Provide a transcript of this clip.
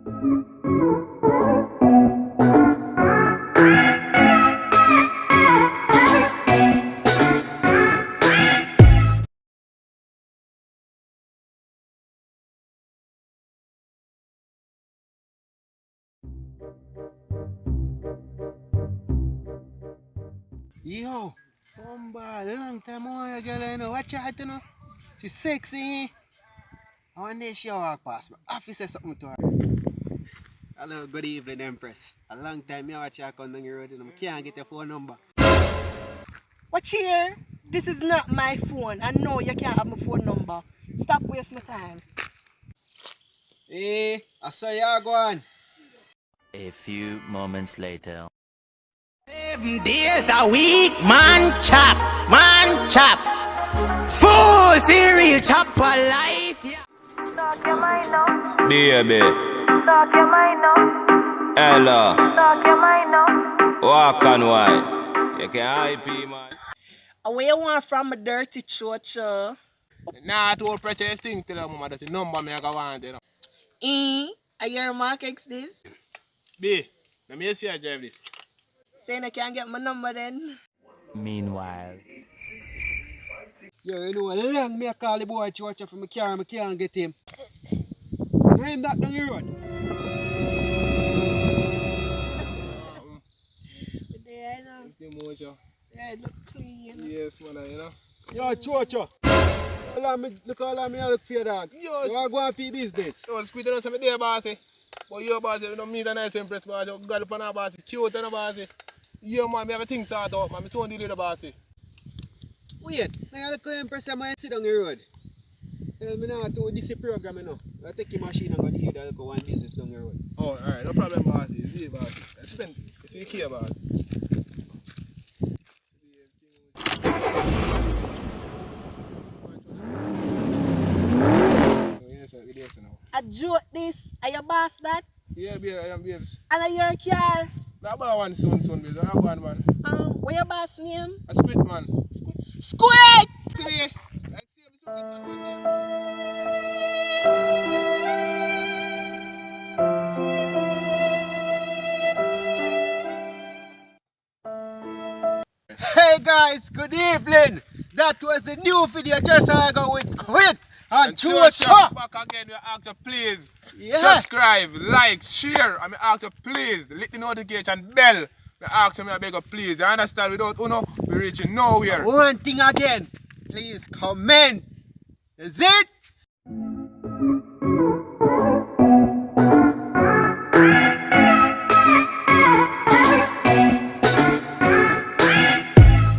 Yo, a long time on girl, you know. Watch out, you know. She's sexy. I one day she walk past me. I have to say something to her. Hello, good evening, Empress. A long time I watch you come down the road and I can't get your phone number. Watch here. This is not my phone. I know you can't have my phone number. Stop wasting my time. Hey, I saw you go on. A few moments later. 7 days a week, man chop, man chop. Full cereal chop for life, yeah. Talk your mind now. Baby, Talk your mind now. Ella, Talk your mind now. walk and wine. You can hype me, man. Where you want from a dirty chocha? Nah, to pressure this thing till the mama does a number me I go want, you know. I hear Mark X this. B, let me see you drive this. Saying I can't get my number then. Meanwhile. Yo, you know, long me call the boy Chocha from my car and I can't get him. Now him back down the road. There, you know. The mojo. Yeah, it look clean. Yes, man, you know. Yo, Chocha. Look how me I look for your dog. Yo, You want to go on for your business? Yo, squid on some there, bossy. But your bossy, you don't meet a nice Empress, bossy. You got up on our bossy, cute on our bossy. Yeah, man, me have a thing sort out, man. Me don't deal with the bossy. Wait, now look how Empress and I sit down the road. Tell me now to this program, you know. I take your machine and go deal with that one business down the road. Oh, alright, no problem, bossy. You see, bossy. You see, you care, bossy. I joke this. Are you boss that? Yeah, babe, I am babes. And are your car? I buy one soon, babe. I have one, man. What your boss name? A squid, man. Squid! See me? Like, see me, so good, man. Hey guys, good evening. That was the new video just I got with Squid and Chocha. Back again, we ask you please Yeah. subscribe, like, share. I mean, ask you please, hit the notification bell. We ask you, I beg you please. You understand? Without Uno, we're reaching nowhere. One thing again, please comment. Is it?